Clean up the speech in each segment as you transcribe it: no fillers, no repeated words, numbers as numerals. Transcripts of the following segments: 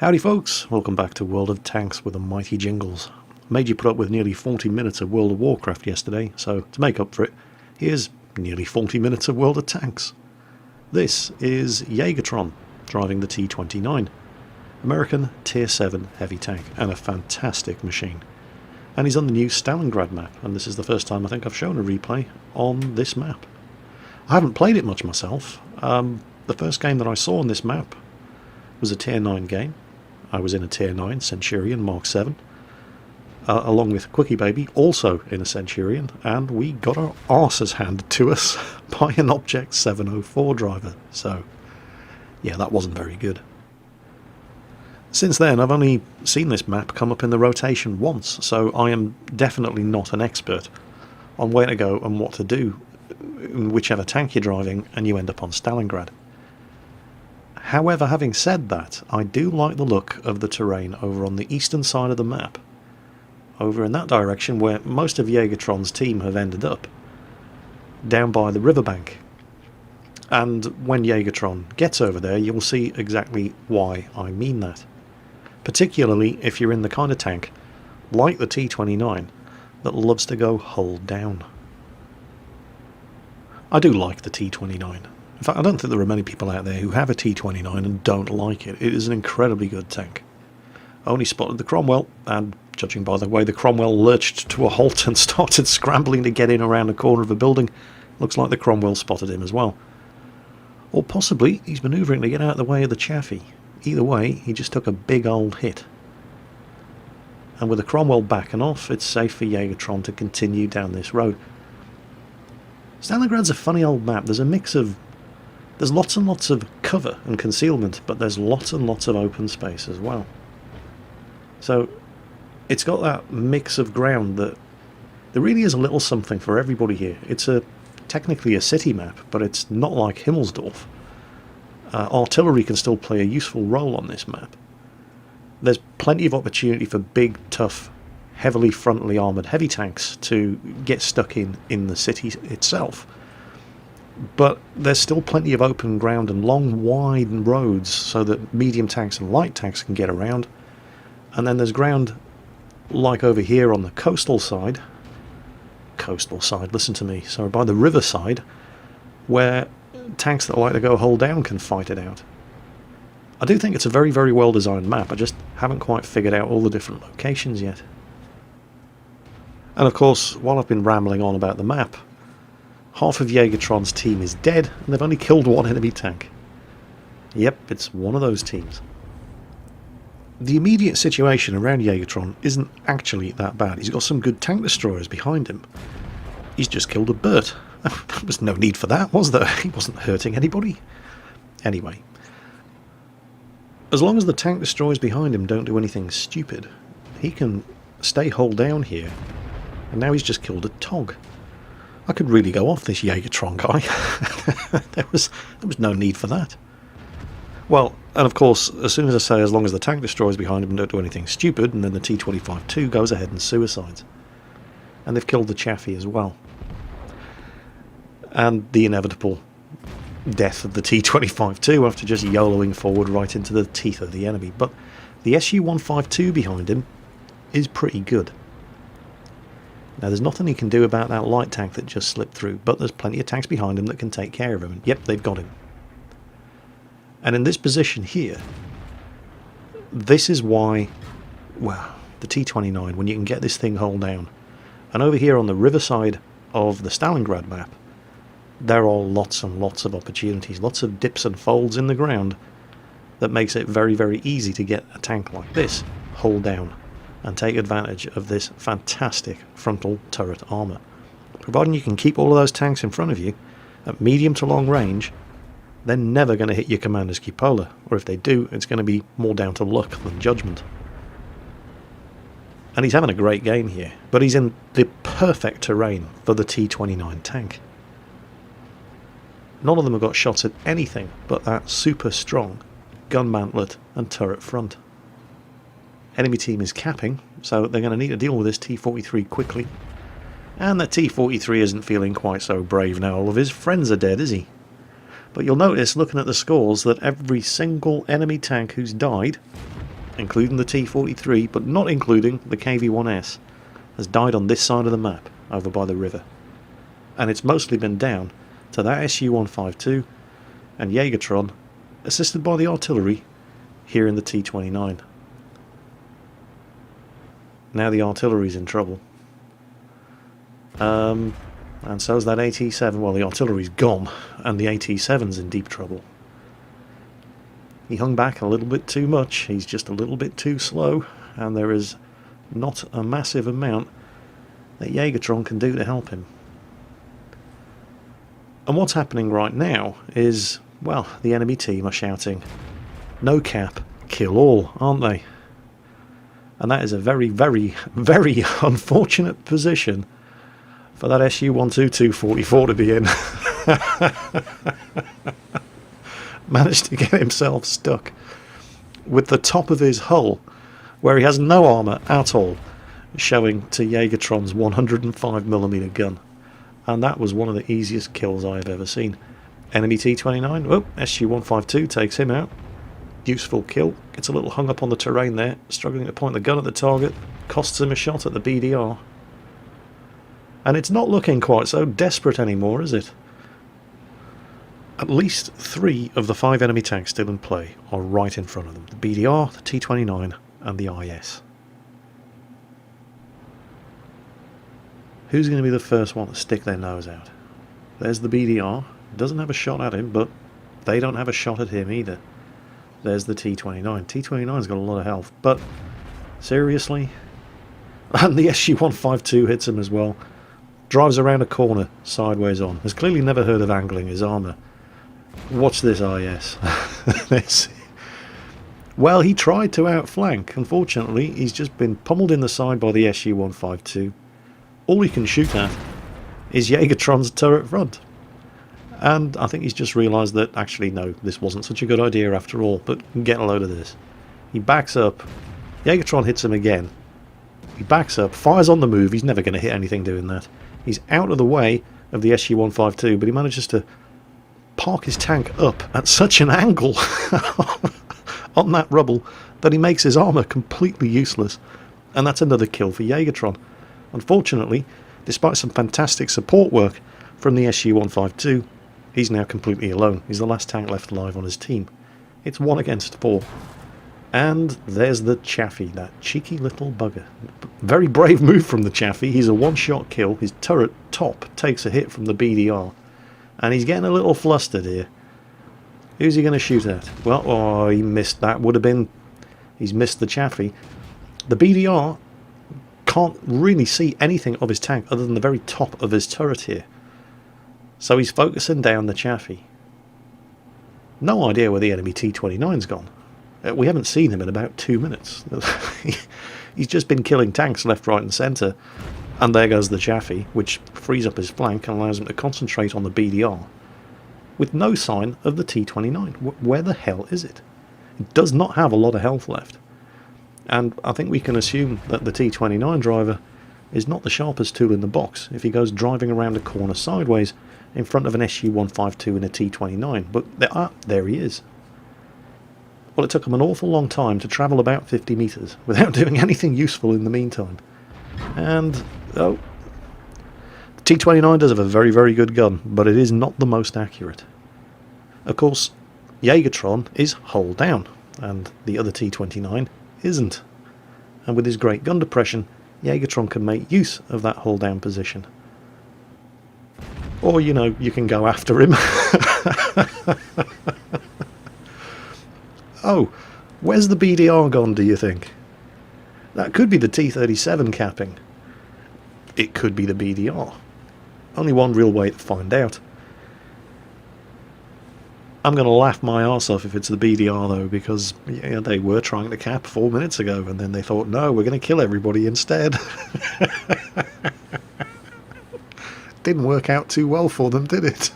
Howdy folks, welcome back to World of Tanks with the mighty jingles. Made you put up with nearly 40 minutes of World of Warcraft yesterday, so to make up for it, here's nearly 40 minutes of World of Tanks. This is Jaegertron, driving the T-29, American Tier 7 heavy tank, and a fantastic machine. And he's on the new Stalingrad map, and this is the first time I think I've shown a replay on this map. I haven't played it much myself. The first game that I saw on this map was a Tier 9 game. I was in a Tier 9 Centurion Mark 7, along with Quickie Baby, also in a Centurion, and we got our arses handed to us by an Object 704 driver, so yeah, that wasn't very good. Since then, I've only seen this map come up in the rotation once, so I am definitely not an expert on where to go and what to do, whichever tank you're driving, and you end up on Stalingrad. However, having said that, I do like the look of the terrain over on the eastern side of the map, over in that direction where most of Jaegertron's team have ended up, down by the riverbank. And when Jaegertron gets over there, you'll see exactly why I mean that. Particularly if you're in the kind of tank, like the T-29, that loves to go hull down. I do like the T-29. In fact, I don't think there are many people out there who have a T-29 and don't like it. It is an incredibly good tank. I only spotted the Cromwell, and judging by the way the Cromwell lurched to a halt and started scrambling to get in around the corner of a building, looks like the Cromwell spotted him as well. Or possibly he's manoeuvring to get out of the way of the Chaffee. Either way, he just took a big old hit. And with the Cromwell backing off, it's safe for Jaegertron to continue down this road. Stalingrad's a funny old map. There's a mix of... There's lots and lots of cover and concealment, but there's lots and lots of open space as well. So it's got that mix of ground that there really is a little something for everybody here. It's technically a city map, but it's not like Himmelsdorf. Artillery can still play a useful role on this map. There's plenty of opportunity for big, tough, heavily frontally armoured heavy tanks to get stuck in the city itself. But there's still plenty of open ground and long, wide roads so that medium tanks and light tanks can get around. And then there's ground like over here on the coastal side, listen to me, sorry, by the river side, where tanks that like to go hull down can fight it out. I do think it's a very, very well designed map. I just haven't quite figured out all the different locations yet. And of course, while I've been rambling on about the map, half of Jaegertron's team is dead, and they've only killed one enemy tank. Yep, it's one of those teams. The immediate situation around Jaegertron isn't actually that bad. He's got some good tank destroyers behind him. He's just killed a Burt. There was no need for that, was there? He wasn't hurting anybody. Anyway, as long as the tank destroyers behind him don't do anything stupid, he can stay hull down here, and now he's just killed a Tog. I could really go off this Jaegertron guy. there was no need for that. Well, and of course, as soon as I say as long as the tank destroyers behind him don't do anything stupid, and then the T-25-2 goes ahead and suicides. And they've killed the Chaffee as well. And the inevitable death of the T-25-2 after just YOLOing forward right into the teeth of the enemy. But the Su-152 behind him is pretty good. Now, there's nothing he can do about that light tank that just slipped through, but there's plenty of tanks behind him that can take care of him. And yep, they've got him. And in this position here, this is why, well, the T-29, when you can get this thing hull down, and over here on the riverside of the Stalingrad map, there are lots and lots of opportunities, lots of dips and folds in the ground that makes it very, very easy to get a tank like this hull down and take advantage of this fantastic frontal turret armour. Providing you can keep all of those tanks in front of you at medium to long range, they're never going to hit your commander's cupola, or if they do, it's going to be more down to luck than judgment. And he's having a great game here, but he's in the perfect terrain for the T-29 tank. None of them have got shots at anything but that super strong gun mantlet and turret front. Enemy team is capping, so they're going to need to deal with this T-43 quickly. And the T-43 isn't feeling quite so brave now. All of his friends are dead, is he? But you'll notice, looking at the scores, that every single enemy tank who's died including the T-43, but not including the KV-1S, has died on this side of the map, over by the river. And it's mostly been down to that Su-152 and Jägertron, assisted by the artillery, here in the T-29. Now the artillery's in trouble. And so's that AT-7. Well, the artillery's gone, and the AT-7's in deep trouble. He hung back a little bit too much, he's just a little bit too slow, and there is not a massive amount that Jägertron can do to help him. And what's happening right now is, well, the enemy team are shouting, "No cap, kill all," aren't they? And that is a very, very, very unfortunate position for that Su-122-44 to be in. Managed to get himself stuck with the top of his hull, where he has no armour at all, showing to Jägertron's 105mm gun. And that was one of the easiest kills I have ever seen. Enemy T-29, oh, Su-152 takes him out. Useful kill, gets a little hung up on the terrain there, struggling to point the gun at the target, costs him a shot at the BDR. And it's not looking quite so desperate anymore, is it? At least 3 of the 5 enemy tanks still in play are right in front of them. The BDR, the T-29 and the IS. Who's going to be the first one to stick their nose out? There's the BDR. Doesn't have a shot at him, but they don't have a shot at him either. There's the T-29. T-29's got a lot of health, but seriously? And the Su-152 hits him as well. Drives around a corner, sideways on. Has clearly never heard of angling his armour. Watch this IS. Well, he tried to outflank. Unfortunately, he's just been pummeled in the side by the Su-152. All he can shoot at is Jägertron's turret front. And I think he's just realised that, actually, no, this wasn't such a good idea after all, but get a load of this. He backs up. Jägertron hits him again. He backs up, fires on the move. He's never going to hit anything doing that. He's out of the way of the Su-152, but he manages to park his tank up at such an angle on that rubble that he makes his armour completely useless. And that's another kill for Jägertron. Unfortunately, despite some fantastic support work from the Su-152, he's now completely alone. He's the last tank left alive on his team. It's 1 against 4. And there's the Chaffee, that cheeky little bugger. Very brave move from the Chaffee. He's a one-shot kill. His turret top takes a hit from the BDR. And he's getting a little flustered here. Who's he going to shoot at? Well, oh, he missed. That would have been... He's missed the Chaffee. The BDR can't really see anything of his tank other than the very top of his turret here. So he's focusing down the Chaffee. No idea where the enemy T-29's gone. We haven't seen him in about 2 minutes. He's just been killing tanks left, right and centre. And there goes the Chaffee, which frees up his flank and allows him to concentrate on the BDR. With no sign of the T-29. Where the hell is it? It does not have a lot of health left. And I think we can assume that the T-29 driver is not the sharpest tool in the box if he goes driving around a corner sideways in front of an Su-152 and a T-29. But there he is. Well, it took him an awful long time to travel about 50 metres without doing anything useful in the meantime. And, oh, the T-29 does have a very, very good gun, but it is not the most accurate. Of course, Jägertron is hull down, and the other T-29 isn't. And with his great gun depression, Jägertron can make use of that hull down position. Or, you know, you can go after him. Oh, where's the BDR gone, do you think? That could be the T-37 capping. It could be the BDR. Only one real way to find out. I'm going to laugh my arse off if it's the BDR, though, because yeah, they were trying to cap 4 minutes ago, and then they thought, no, we're going to kill everybody instead. Didn't work out too well for them, did it?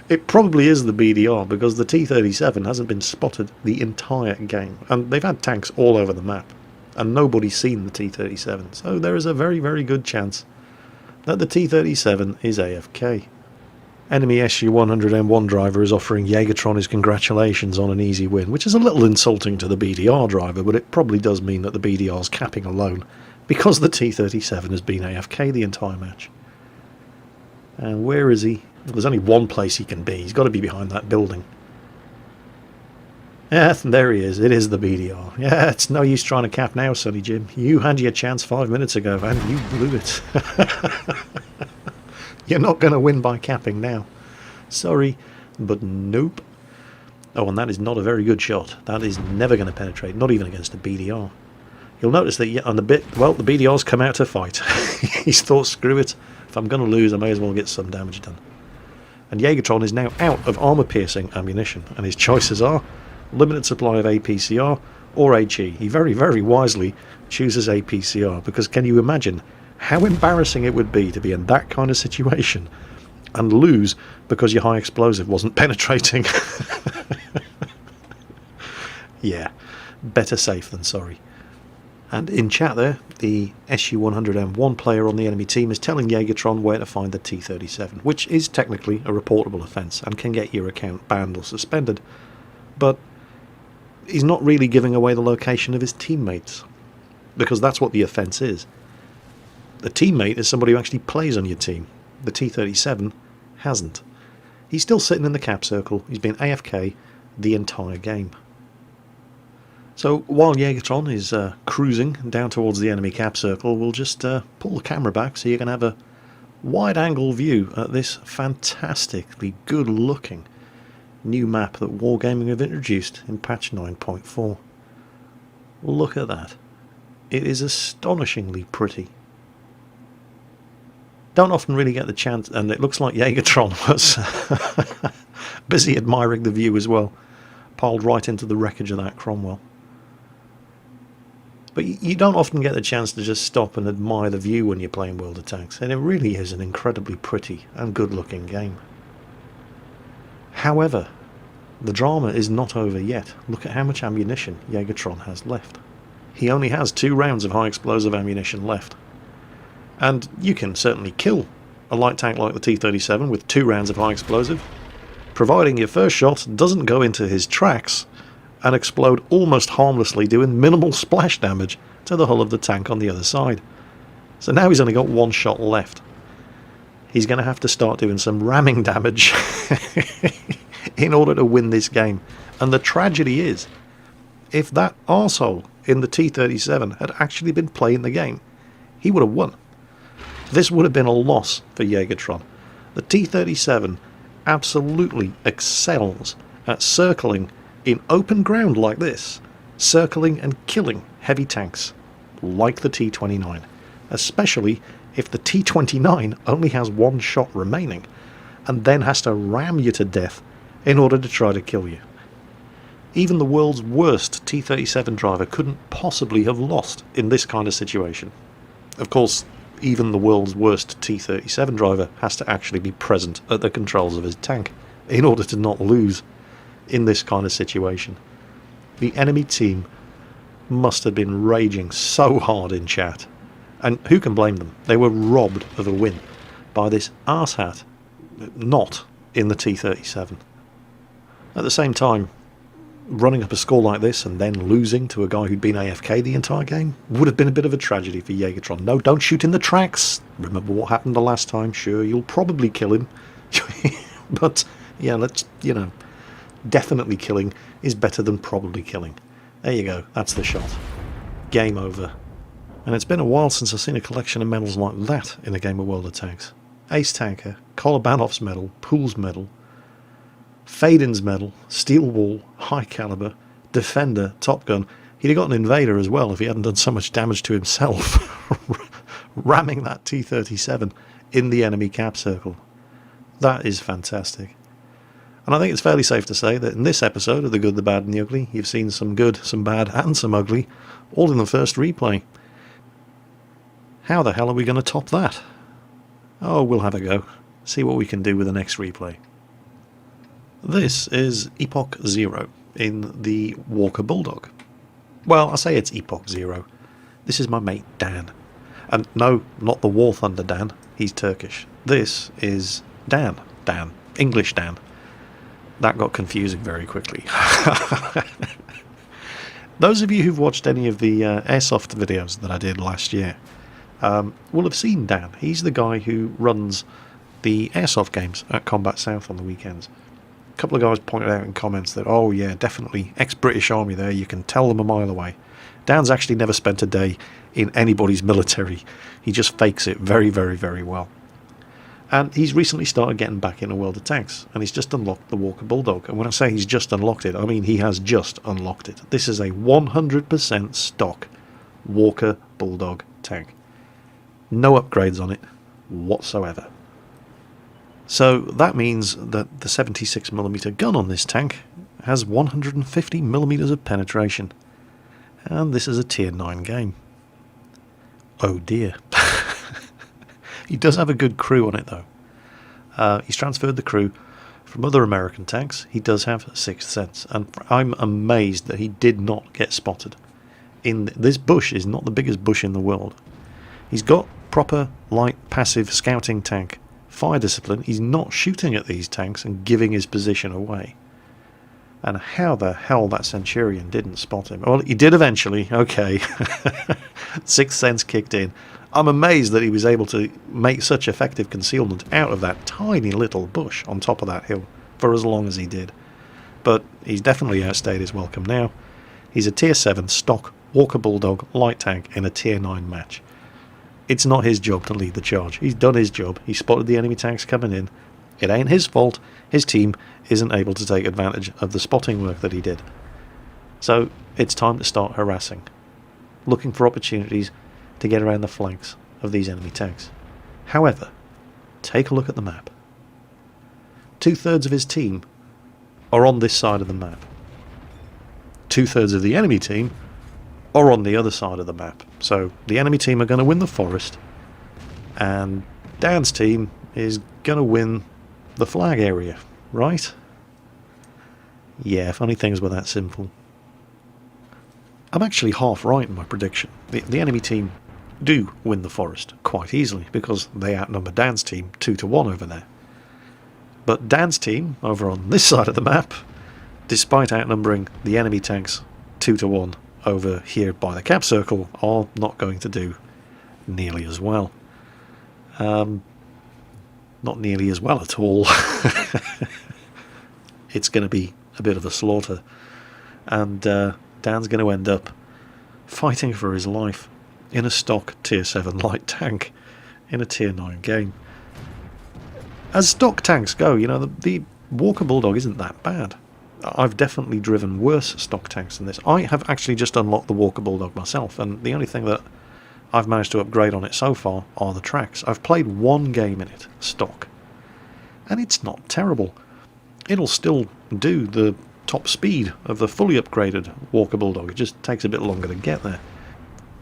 It probably is the BDR, because the T-37 hasn't been spotted the entire game. And they've had tanks all over the map, and nobody's seen the T-37. So there is a very, very good chance that the T-37 is AFK. Enemy SU-100M1 driver is offering Jägertron his congratulations on an easy win, which is a little insulting to the BDR driver, but it probably does mean that the BDR's capping alone, because the T-37 has been AFK the entire match. And where is he? Well, there's only one place he can be. He's got to be behind that building. Yeah, there he is. It is the BDR. Yeah, it's no use trying to cap now, Sonny Jim. You had your chance 5 minutes ago, and you blew it. You're not going to win by capping now. Sorry, but nope. Oh, and that is not a very good shot. That is never going to penetrate, not even against a BDR. You'll notice that on the the BDR's come out to fight. He's thought, screw it. If I'm going to lose, I may as well get some damage done. And Jägertron is now out of armour-piercing ammunition, and his choices are limited supply of APCR or HE. He very, very wisely chooses APCR, because can you imagine how embarrassing it would be to be in that kind of situation and lose because your high explosive wasn't penetrating? Yeah, better safe than sorry. And in chat there, the SU-100M1 player on the enemy team is telling Jägertron where to find the T-37, which is technically a reportable offence and can get your account banned or suspended. But he's not really giving away the location of his teammates, because that's what the offence is. The teammate is somebody who actually plays on your team. The T-37 hasn't. He's still sitting in the cap circle. He's been AFK the entire game. So while Jägertron is cruising down towards the enemy cap circle, we'll just pull the camera back so you can have a wide-angle view at this fantastically good-looking new map that Wargaming have introduced in patch 9.4. Look at that. It is astonishingly pretty. Don't often really get the chance, and it looks like Jägertron was busy admiring the view as well, piled right into the wreckage of that Cromwell. But you don't often get the chance to just stop and admire the view when you're playing World of Tanks, and it really is an incredibly pretty and good looking game. However, the drama is not over yet. Look at how much ammunition Jägertron has left. He only has 2 rounds of high explosive ammunition left. And you can certainly kill a light tank like the T-37 with 2 rounds of high explosive, providing your first shot doesn't go into his tracks and explode almost harmlessly, doing minimal splash damage to the hull of the tank on the other side. So now he's only got 1 shot left. He's going to have to start doing some ramming damage in order to win this game. And the tragedy is, if that arsehole in the T-37 had actually been playing the game, he would have won. This would have been a loss for Jägertron. The T-37 absolutely excels at circling in open ground like this, circling and killing heavy tanks like the T-29, especially if the T-29 only has 1 shot remaining and then has to ram you to death in order to try to kill you. Even the world's worst T-37 driver couldn't possibly have lost in this kind of situation. Of course, even the world's worst T-37 driver has to actually be present at the controls of his tank in order to not lose in this kind of situation. The enemy team must have been raging so hard in chat, and who can blame them? They were robbed of a win by this arsehat not in the T-37. At the same time, running up a score like this and then losing to a guy who'd been AFK the entire game would have been a bit of a tragedy for Jägertron. No, don't shoot in the tracks. Remember what happened the last time? Sure, you'll probably kill him. But, yeah, let's, definitely killing is better than probably killing. There you go. That's the shot. Game over. And it's been a while since I've seen a collection of medals like that in a game of World of Tanks. Ace Tanker, Kolobanov's medal, Pool's medal, Fadin's medal, Steel Wall, High Caliber, Defender, Top Gun. He'd have got an Invader as well if he hadn't done so much damage to himself, ramming that T-37 in the enemy cap circle. That is fantastic. And I think it's fairly safe to say that in this episode of The Good, the Bad and the Ugly, you've seen some good, some bad and some ugly, all in the first replay. How the hell are we going to top that? Oh, we'll have a go. See what we can do with the next replay. This is Epoch 0 in the Walker Bulldog. Well, I say it's Epoch 0. This is my mate Dan. And no, not the War Thunder Dan. He's Turkish. This is Dan. Dan. English Dan. That got confusing very quickly. Those of you who've watched any of the airsoft videos that I did last year will have seen Dan. He's the guy who runs the airsoft games at Combat South on the weekends. A couple of guys pointed out in comments that, oh yeah, definitely ex-British Army there, you can tell them a mile away. Dan's actually never spent a day in anybody's military. He just fakes it very, very, very well. And he's recently started getting back into World of Tanks, and he's just unlocked the Walker Bulldog. And when I say he's just unlocked it, I mean he has just unlocked it. This is a 100% stock Walker Bulldog tank. No upgrades on it whatsoever. So that means that the 76mm gun on this tank has 150mm of penetration. And this is a tier 9 game. Oh dear. He does have a good crew on it though. He's transferred the crew from other American tanks. He does have a sixth sense, and I'm amazed that he did not get spotted. This bush is not the biggest bush in the world. He's got proper light passive scouting tank fire discipline. He's not shooting at these tanks and giving his position away. And how the hell that Centurion didn't spot him? Well, he did eventually. Okay. Sixth sense kicked in. I'm amazed that he was able to make such effective concealment out of that tiny little bush on top of that hill for as long as he did. But he's definitely outstayed his welcome now. He's a tier 7 stock Walker Bulldog light tank in a tier 9 match. It's not his job to lead the charge. He's done his job. He spotted the enemy tanks coming in. It ain't his fault. His team isn't able to take advantage of the spotting work that he did. So it's time to start harassing, looking for opportunities to get around the flanks of these enemy tanks. However, take a look at the map. 2/3 of his team are on this side of the map. 2/3 of the enemy team are on the other side of the map. So the enemy team are going to win the forest, and Dan's team is going to win the flag area, right? Yeah, if only things were that simple. I'm actually half right in my prediction. The enemy team do win the forest quite easily because they outnumber Dan's team 2-1 over there. But Dan's team over on this side of the map, despite outnumbering the enemy tanks 2-1 over here by the cap circle, are not going to do nearly as well. Not nearly as well at all. It's going to be a bit of a slaughter, and Dan's going to end up fighting for his life in a stock tier 7 light tank in a tier 9 game. As stock tanks go, you know, the Walker Bulldog isn't that bad. I've definitely driven worse stock tanks than this. I have actually just unlocked the Walker Bulldog myself, and the only thing that I've managed to upgrade on it so far are the tracks. I've played one game in it, stock, and it's not terrible. It'll still do the top speed of the fully upgraded Walker Bulldog. It just takes a bit longer to get there.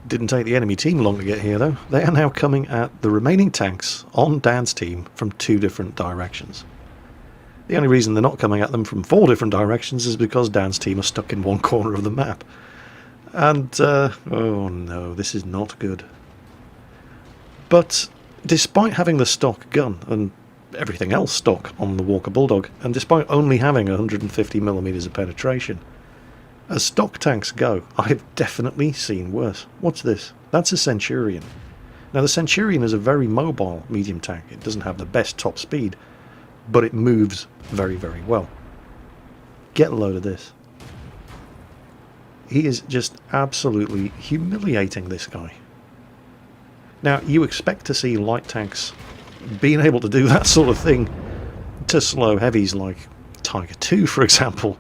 Didn't take the enemy team long to get here though. They are now coming at the remaining tanks on Dan's team from 2 different directions. The only reason they're not coming at them from 4 different directions is because Dan's team are stuck in one corner of the map. And, oh no, this is not good. But despite having the stock gun and everything else stock on the Walker Bulldog, and despite only having 150mm of penetration, as stock tanks go, I've definitely seen worse. What's this? That's a Centurion. Now the Centurion is a very mobile medium tank. It doesn't have the best top speed, but it moves very, very well. Get a load of this. He is just absolutely humiliating this guy. Now, you expect to see light tanks being able to do that sort of thing to slow heavies like Tiger II, for example,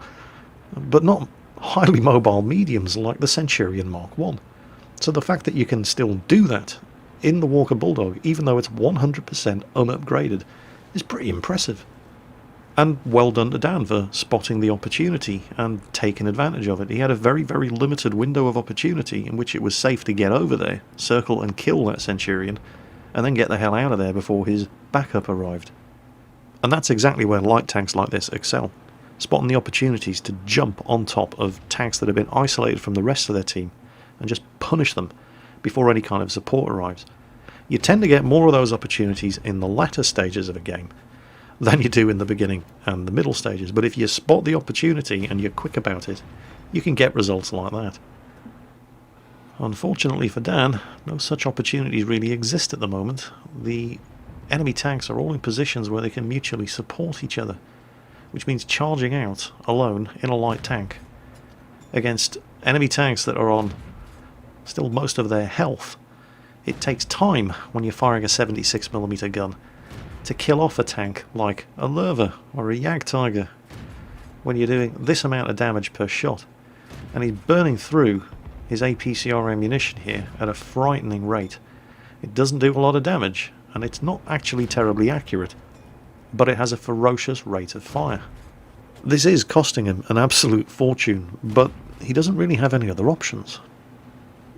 but not highly mobile mediums like the Centurion Mark I. So the fact that you can still do that in the Walker Bulldog, even though it's 100% unupgraded, is pretty impressive. And well done to Dan for spotting the opportunity and taking advantage of it. He had a very, very limited window of opportunity in which it was safe to get over there, circle and kill that Centurion, and then get the hell out of there before his backup arrived. And that's exactly where light tanks like this excel, spotting the opportunities to jump on top of tanks that have been isolated from the rest of their team and just punish them before any kind of support arrives. You tend to get more of those opportunities in the latter stages of a game, than you do in the beginning and the middle stages. But if you spot the opportunity and you're quick about it, you can get results like that. Unfortunately for Dan, no such opportunities really exist at the moment. The enemy tanks are all in positions where they can mutually support each other, which means charging out alone in a light tank against enemy tanks that are on still most of their health. It takes time when you're firing a 76mm gun to kill off a tank like a Lerva or a Jagdtiger when you're doing this amount of damage per shot. And he's burning through his APCR ammunition here at a frightening rate. It doesn't do a lot of damage, and it's not actually terribly accurate, but it has a ferocious rate of fire. This is costing him an absolute fortune, but he doesn't really have any other options.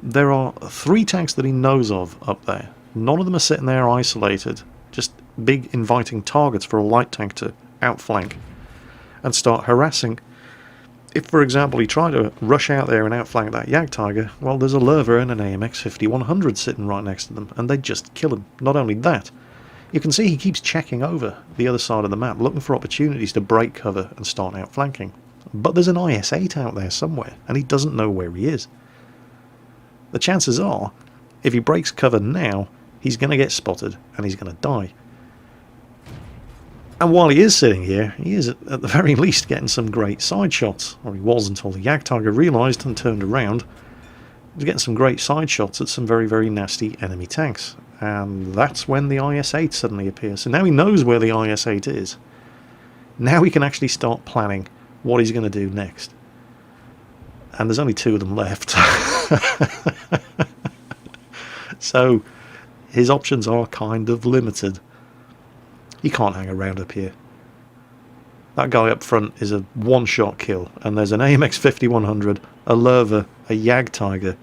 There are 3 tanks that he knows of up there. None of them are sitting there isolated, just big inviting targets for a light tank to outflank and start harassing. If, for example, he tried to rush out there and outflank that Jagdtiger, well, there's a Lerva and an AMX 5100 sitting right next to them, and they'd just kill him. Not only that, you can see he keeps checking over the other side of the map, looking for opportunities to break cover and start outflanking. But there's an IS-8 out there somewhere, and he doesn't know where he is. The chances are, if he breaks cover now, he's going to get spotted, and he's going to die. And while he is sitting here, he is at the very least getting some great side shots. Or he was until the Jagdtiger realised and turned around. He was getting some great side shots at some very, very nasty enemy tanks. And that's when the IS-8 suddenly appears. So now he knows where the IS-8 is. Now he can actually start planning what he's going to do next. And there's only 2 of them left. So his options are kind of limited. He can't hang around up here. That guy up front is a one-shot kill, and there's an AMX 5100, a Lerva, a Jagdtiger,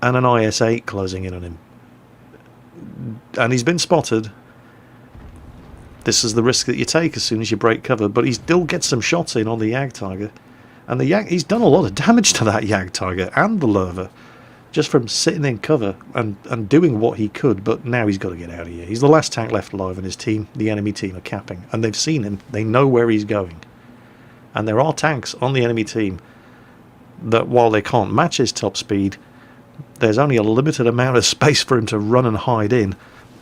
and an IS-8 closing in on him. And he's been spotted. This is the risk that you take as soon as you break cover, but he still gets some shots in on the Jagdtiger, and he's done a lot of damage to that Jagdtiger and the Lerva just from sitting in cover and doing what he could. But now he's got to get out of here. He's the last tank left alive, and his team, the enemy team, are capping, and they've seen him. They know where he's going, and there are tanks on the enemy team that, while they can't match his top speed, there's only a limited amount of space for him to run and hide in,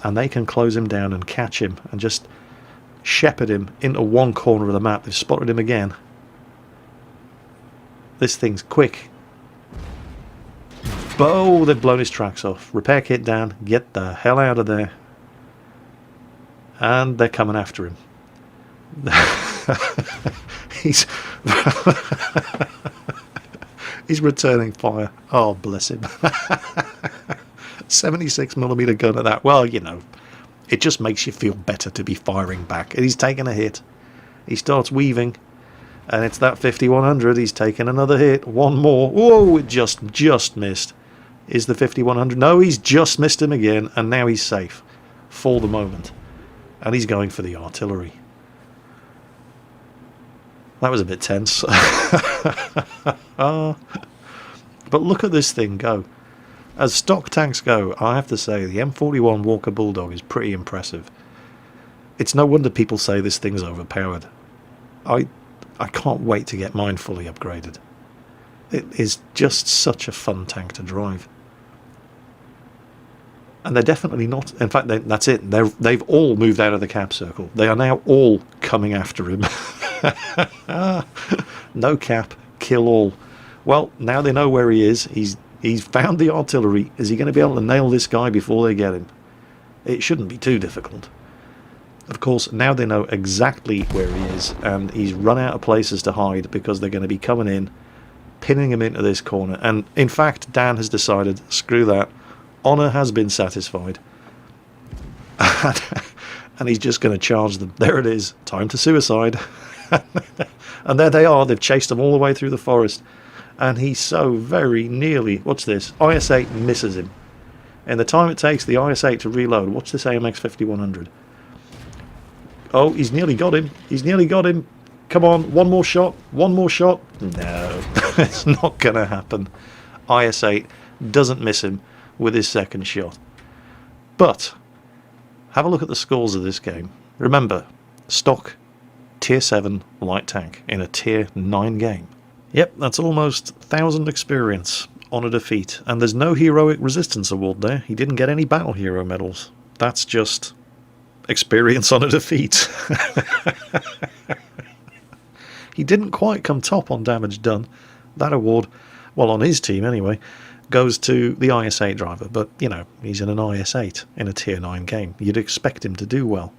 and they can close him down and catch him and just shepherd him into one corner of the map. They've spotted him again. This thing's quick. Oh, they've blown his tracks off. Repair kit down. Get the hell out of there. And they're coming after him. He's he's returning fire. Oh, bless him. 76mm gun at that. Well, you know, it just makes you feel better to be firing back. And he's taking a hit. He starts weaving. And it's that 5100. He's taking another hit. One more. Whoa, it just missed. Is the 5100? No, he's just missed him again. And now he's safe for the moment. And he's going for the artillery. That was a bit tense. But look at this thing go. As stock tanks go, I have to say the M41 Walker Bulldog is pretty impressive. It's no wonder people say this thing's overpowered. I can't wait to get mine fully upgraded. It is just such a fun tank to drive. And they're definitely not... In fact, that's it. They've all moved out of the cap circle. They are now all coming after him. No cap, kill all. Well, now they know where he is. He's found the artillery. Is he going to be able to nail this guy before they get him? It shouldn't be too difficult. Of course, now they know exactly where he is, and he's run out of places to hide because they're going to be coming in, pinning him into this corner. And in fact, Dan has decided, screw that. Honour has been satisfied. And he's just going to charge them. There it is. Time to suicide. And there they are. They've chased them all the way through the forest. And he's so very nearly... Watch this. IS-8 misses him. In the time it takes the IS-8 to reload, watch this AMX 5100. Oh, he's nearly got him. He's nearly got him. Come on. One more shot. One more shot. No. It's not going to happen. IS-8 doesn't miss him with his second shot. But have a look at the scores of this game. Remember, stock tier 7 light tank in a tier 9 game. Yep, that's almost 1,000 experience on a defeat, and there's no heroic resistance award there. He didn't get any battle hero medals. That's just experience on a defeat. He didn't quite come top on damage done. That award, well, on his team anyway, goes to the IS-8 driver, but, you know, he's in an IS-8 in a tier 9 game. You'd expect him to do well.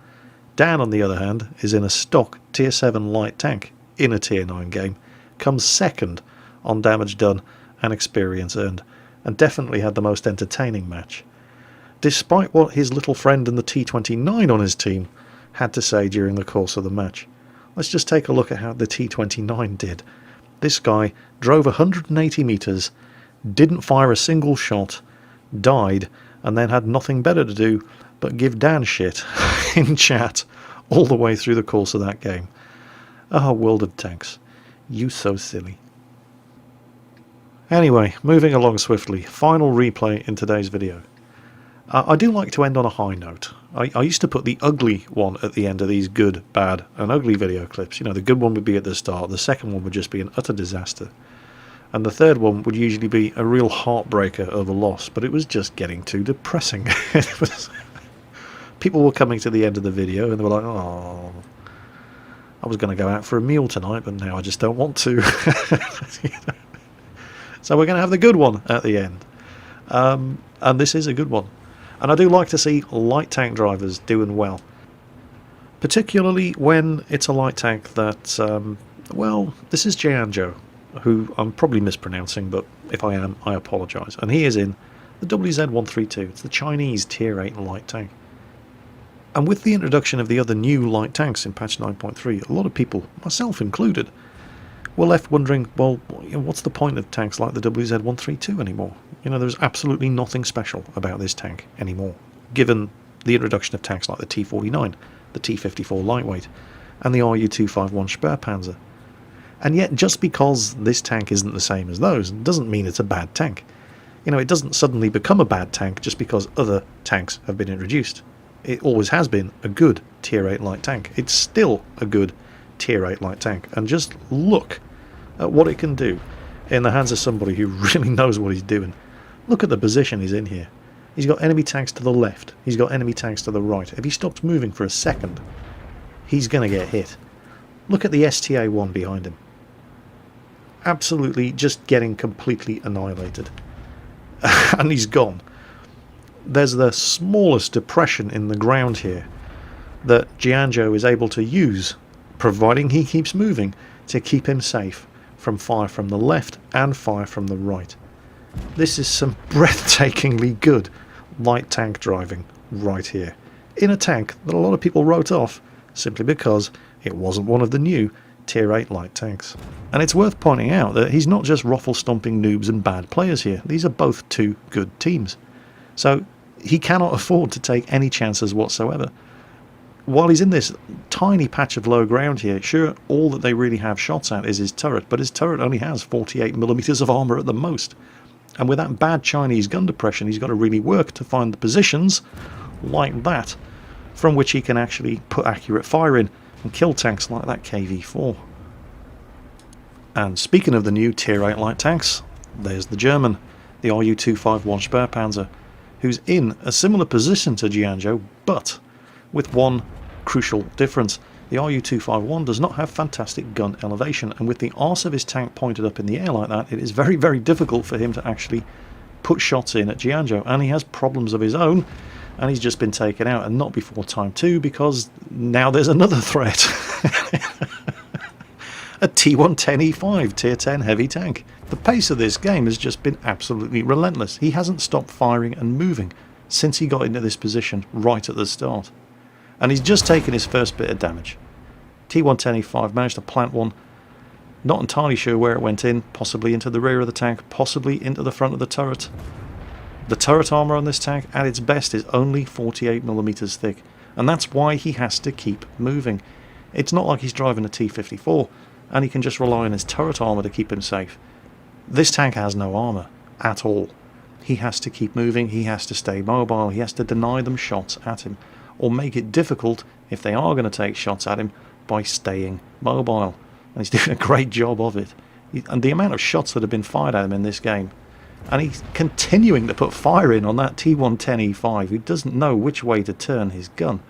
Dan, on the other hand, is in a stock tier 7 light tank in a tier 9 game, comes second on damage done and experience earned, and definitely had the most entertaining match. Despite what his little friend in the T-29 on his team had to say during the course of the match. Let's just take a look at how the T-29 did. This guy drove 180 metres, didn't fire a single shot, died, and then had nothing better to do but give Dan shit in chat all the way through the course of that game. Ah, World of Tanks. You so silly. Anyway, moving along swiftly, final replay in today's video. I do like to end on a high note. I used to put the ugly one at the end of these good, bad, and ugly video clips. You know, the good one would be at the start, the second one would just be an utter disaster, and the third one would usually be a real heartbreaker of a loss, but it was just getting too depressing. People were coming to the end of the video and they were like, oh, I was going to go out for a meal tonight, but now I just don't want to. So we're going to have the good one at the end. And this is a good one. And I do like to see light tank drivers doing well. Particularly when it's a light tank that, well, this is Jianzhou, who I'm probably mispronouncing, but if I am, I apologise. And he is in the WZ-132. It's the Chinese Tier 8 light tank. And with the introduction of the other new light tanks in patch 9.3, a lot of people, myself included, were left wondering, well, what's the point of tanks like the WZ-132 anymore? You know, there's absolutely nothing special about this tank anymore, given the introduction of tanks like the T-49, the T-54 lightweight, and the RU-251 Sperrpanzer. And yet, just because this tank isn't the same as those, doesn't mean it's a bad tank. You know, it doesn't suddenly become a bad tank just because other tanks have been introduced. It always has been a good Tier 8 light tank. It's still a good Tier 8 light tank. And just look at what it can do in the hands of somebody who really knows what he's doing. Look at the position he's in here. He's got enemy tanks to the left. He's got enemy tanks to the right. If he stops moving for a second, he's going to get hit. Look at the STA-1 behind him. Absolutely just getting completely annihilated. And he's gone. There's the smallest depression in the ground here that Jianzhou is able to use, providing he keeps moving, to keep him safe from fire from the left and fire from the right. This is some breathtakingly good light tank driving right here, in a tank that a lot of people wrote off simply because it wasn't one of the new Tier 8 light tanks. And it's worth pointing out that he's not just ruffle-stomping noobs and bad players here. These are both two good teams. So he cannot afford to take any chances whatsoever. While he's in this tiny patch of low ground here, sure, all that they really have shots at is his turret, but his turret only has 48mm of armour at the most. And with that bad Chinese gun depression, he's got to really work to find the positions like that from which he can actually put accurate fire in and kill tanks like that KV-4. And speaking of the new Tier 8 light tanks, there's the German, the RU-251 Sperrpanzer, who's in a similar position to Jianzhou, but with one crucial difference. The RU-251 does not have fantastic gun elevation, and with the arse of his tank pointed up in the air like that, it is very, very difficult for him to actually put shots in at Jianzhou, and he has problems of his own, and he's just been taken out, and not before time too, because now there's another threat. A T-110E5 Tier 10 heavy tank. The pace of this game has just been absolutely relentless. He hasn't stopped firing and moving since he got into this position right at the start. And he's just taken his first bit of damage. T-110E5 managed to plant one. Not entirely sure where it went in. Possibly into the rear of the tank. Possibly into the front of the turret. The turret armour on this tank at its best is only 48mm thick. And that's why he has to keep moving. It's not like he's driving a T-54 and he can just rely on his turret armour to keep him safe. This tank has no armour at all. He has to keep moving, he has to stay mobile, he has to deny them shots at him. or make it difficult if they are going to take shots at him by staying mobile. And he's doing a great job of it. And the amount of shots that have been fired at him in this game, and he's continuing to put fire in on that T110E5, who doesn't know which way to turn his gun.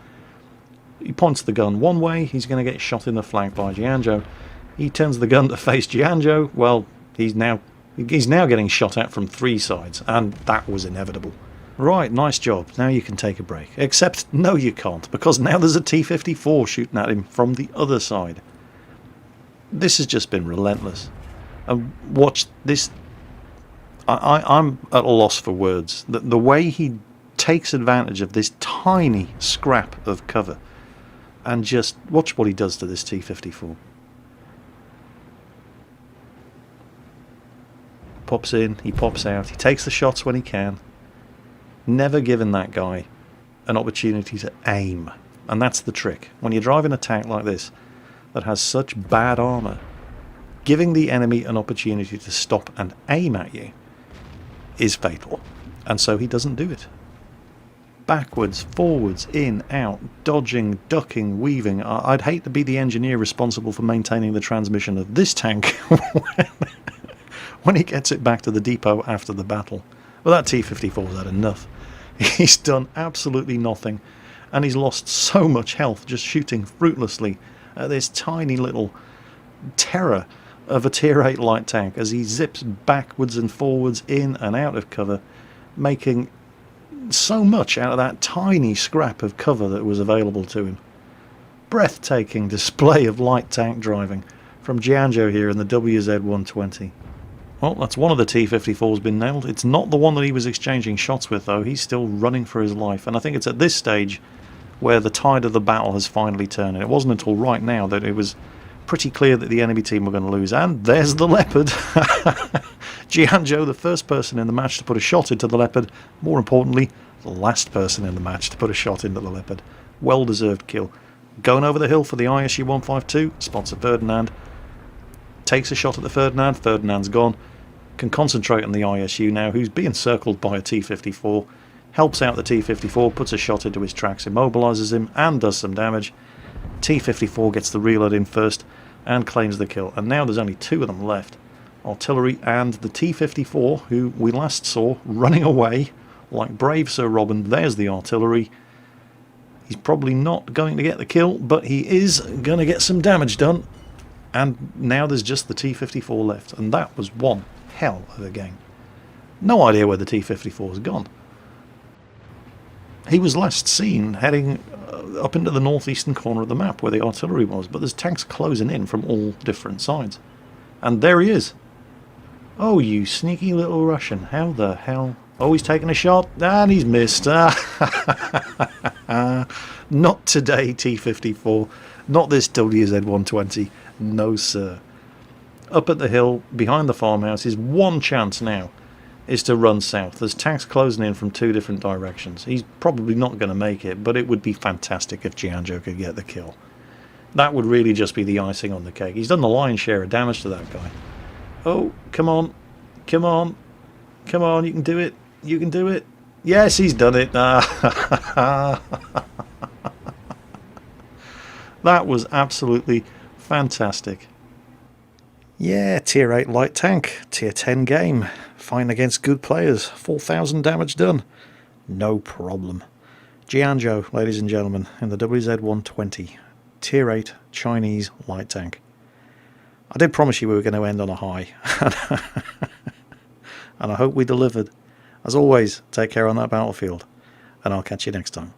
He points the gun one way, he's going to get shot in the flank by Gianjo. He turns the gun to face Gianjo, well, he's now getting shot at from 3 sides, and that was inevitable. Right, nice job, now you can take a break. Except, no you can't, because now there's a T-54 shooting at him from the other side. This has just been relentless. And watch this. I'm at a loss for words. The way he takes advantage of this tiny scrap of cover, and just watch what he does to this T-54. Pops in, he pops out, he takes the shots when he can. Never giving that guy an opportunity to aim. And that's the trick. When you're driving a tank like this that has such bad armour, giving the enemy an opportunity to stop and aim at you is fatal. And so he doesn't do it. Backwards, forwards, in, out, dodging, ducking, weaving. I'd hate to be the engineer responsible for maintaining the transmission of this tank when he gets it back to the depot after the battle. Well, that T-54's had enough. He's done absolutely nothing, and he's lost so much health just shooting fruitlessly at this tiny little terror of a Tier 8 light tank as he zips backwards and forwards, in and out of cover, making so much out of that tiny scrap of cover that was available to him. Breathtaking display of light tank driving from Gianjo here in the WZ-120. Well, that's one of the T-54's been nailed. It's not the one that he was exchanging shots with, though. He's still running for his life. And I think it's at this stage where the tide of the battle has finally turned. And it wasn't until right now that it was pretty clear that the enemy team were going to lose. And there's the Leopard. Gianjo, the first person in the match to put a shot into the Leopard. More importantly, the last person in the match to put a shot into the Leopard. Well-deserved kill. Going over the hill for the ISU-152. Spots a Ferdinand. Takes a shot at the Ferdinand. Ferdinand's gone. Can concentrate on the ISU now, who's being circled by a T-54. Helps out the T-54, puts a shot into his tracks, immobilises him, and does some damage. T-54 gets the reload in first and claims the kill. And now there's only 2 of them left. Artillery and the T-54, who we last saw running away like brave Sir Robin. There's the artillery. He's probably not going to get the kill, but he is going to get some damage done. And now there's just the T-54 left. And that was one hell of a game. No idea where the T-54 has gone. He was last seen heading up into the northeastern corner of the map where the artillery was, but there's tanks closing in from all different sides. And there he is. Oh, you sneaky little Russian. How the hell? Oh, he's taking a shot, and he's missed. Not today, T-54. Not this WZ-120. No, sir. Up at the hill, behind the farmhouse, his one chance now is to run south. There's tanks closing in from 2 different directions. He's probably not going to make it, but it would be fantastic if Gianjo could get the kill. That would really just be the icing on the cake. He's done the lion's share of damage to that guy. Oh, come on. Come on. Come on, you can do it. You can do it. Yes, he's done it. That was absolutely fantastic. Yeah, Tier 8 light tank, Tier 10 game, fighting against good players, 4,000 damage done, no problem. Gianjo, ladies and gentlemen, in the WZ-120, Tier 8 Chinese light tank. I did promise you we were going to end on a high, and I hope we delivered. As always, take care on that battlefield, and I'll catch you next time.